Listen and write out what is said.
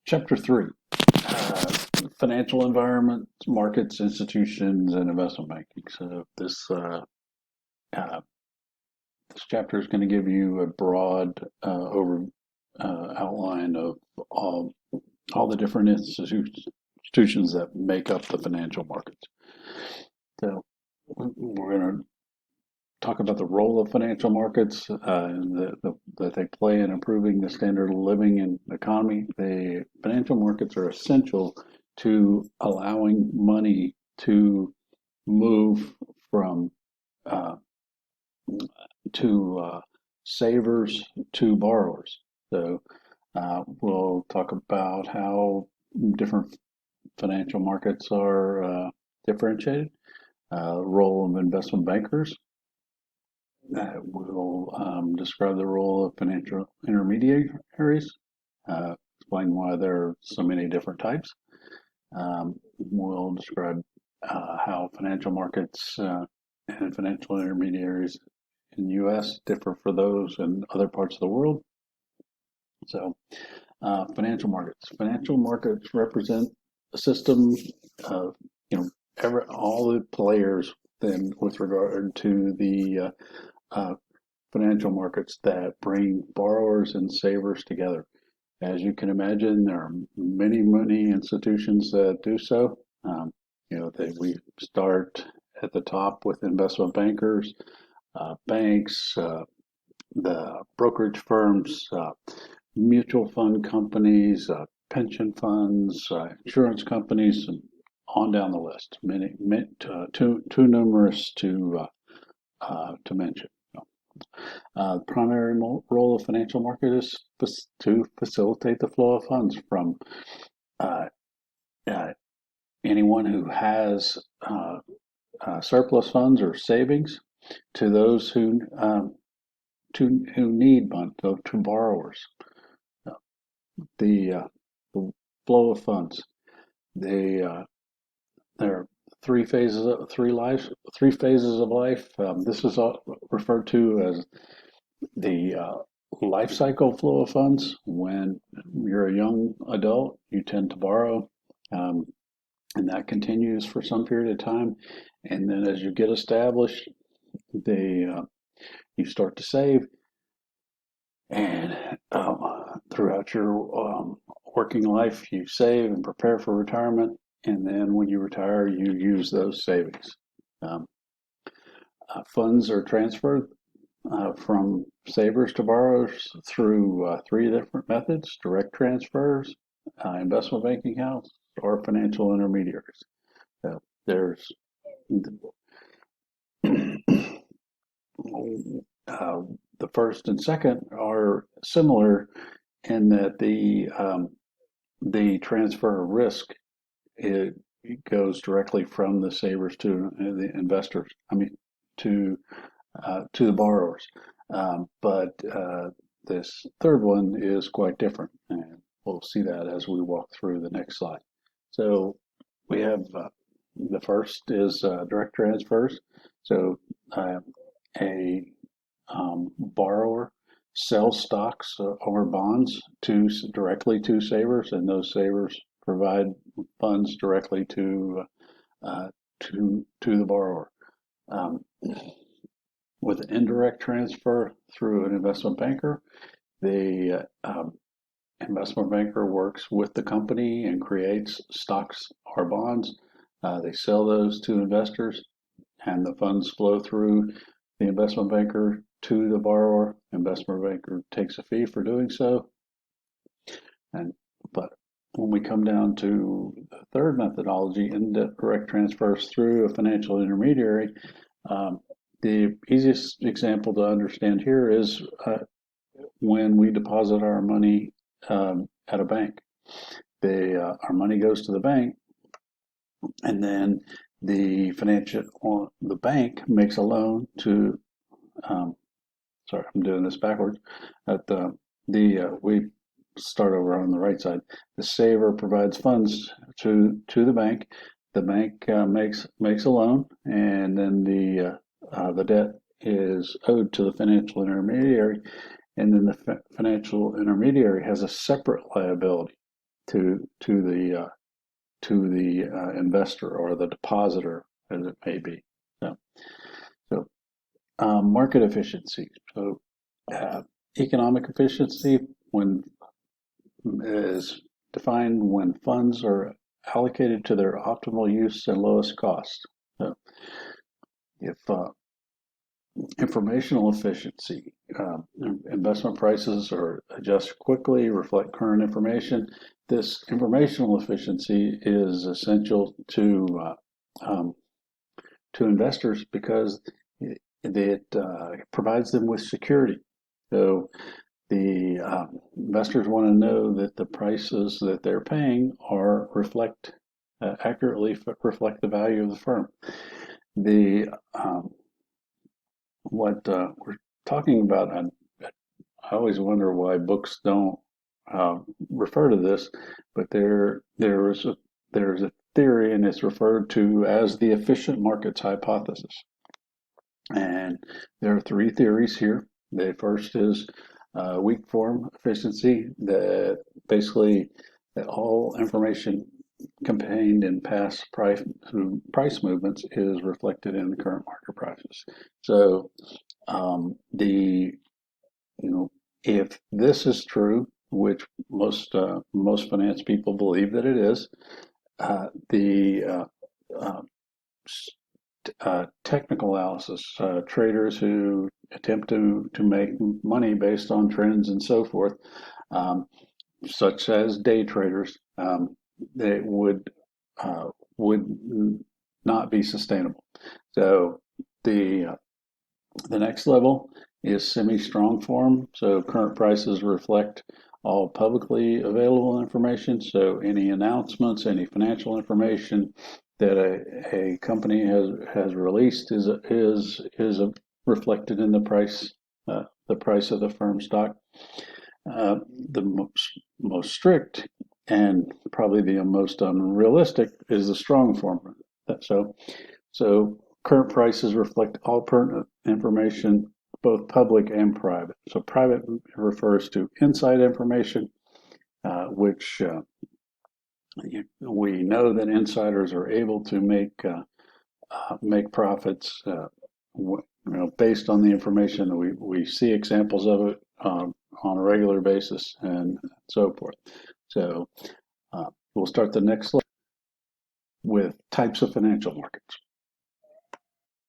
Chapter 3, uh, Financial Environment, Markets, Institutions, and Investment Banking. So uh, this chapter is going to give you a broad outline of all the different institutions that make up the financial markets. So we're going to talk about the role of financial markets that they play in improving the standard of living and economy. The financial markets are essential to allowing money to move from uh, savers to borrowers. So we'll talk about how different financial markets are differentiated, role of investment bankers. We'll describe the role of financial intermediaries, explain why there are so many different types. We'll describe how financial markets and financial intermediaries in the U.S. differ for those in other parts of the world. So, financial markets. Financial markets represent a system of, all the players then with regard to the financial markets that bring borrowers and savers together. As you can imagine, there are many, many institutions that do so. We start at the top with investment bankers, banks, the brokerage firms, mutual fund companies, pension funds, insurance companies, and on down the list. Many, too numerous to mention. The primary role of financial market is to facilitate the flow of funds from uh, uh, anyone who has surplus funds or savings to those who need money, to borrowers. The flow of funds. There are three phases of life. This is referred to as the life cycle flow of funds. When you're a young adult, you tend to borrow, and that continues for some period of time. And then as you get established, you start to save, and throughout your working life, you save and prepare for retirement. And then when you retire, you use those savings. Funds are transferred from savers to borrowers through three different methods: direct transfers, investment banking accounts, or financial intermediaries. There's the first and second are similar in that the transfer of risk, it goes directly from the savers to the investors. To the borrowers. But this third one is quite different, and we'll see that as we walk through the next slide. So we have the first is direct transfers. So a borrower sells stocks or bonds directly to savers, and those savers provide funds directly to the borrower. With an indirect transfer through an investment banker, the investment banker works with the company and creates stocks or bonds. They sell those to investors, and the funds flow through the investment banker to the borrower. Investment banker takes a fee for doing so. But when we come down to the third methodology, indirect transfers through a financial intermediary, the easiest example to understand here is when we deposit our money at a bank. Our money goes to the bank, and then the bank makes a loan to. Sorry, I'm doing this backwards. We start over on the right side. The saver provides funds to the bank. The bank makes a loan, and then the debt is owed to the financial intermediary, and then the financial intermediary has a separate liability to the investor or the depositor, as it may be. So, market efficiency. So, uh, economic efficiency when is defined when funds are allocated to their optimal use and lowest cost. So, if informational efficiency, investment prices are adjusted quickly, reflect current information. This informational efficiency is essential to investors because it provides them with security. So the investors want to know that the prices that they're paying are accurately reflect the value of the firm. The what we're talking about, I always wonder why books don't refer to this, but there's a theory, and it's referred to as the efficient markets hypothesis. And there are three theories here. The first is weak form efficiency, that basically that all information contained in past price movements is reflected in the current market prices. So the if this is true, which most finance people believe that it is, the uh, technical analysis, traders who attempt to make money based on trends and so forth, um, such as day traders, they would not be sustainable. So the next level is semi-strong form. So current prices reflect all publicly available information. So any announcements, any financial information that a company has released is reflected in the price of the firm stock. The most strict and probably the most unrealistic is the strong form. So current prices reflect all pertinent information, both public and private. So private refers to inside information, which we know that insiders are able to make profits, based on the information. We see examples of it on a regular basis and so forth. So we'll start the next slide with types of financial markets.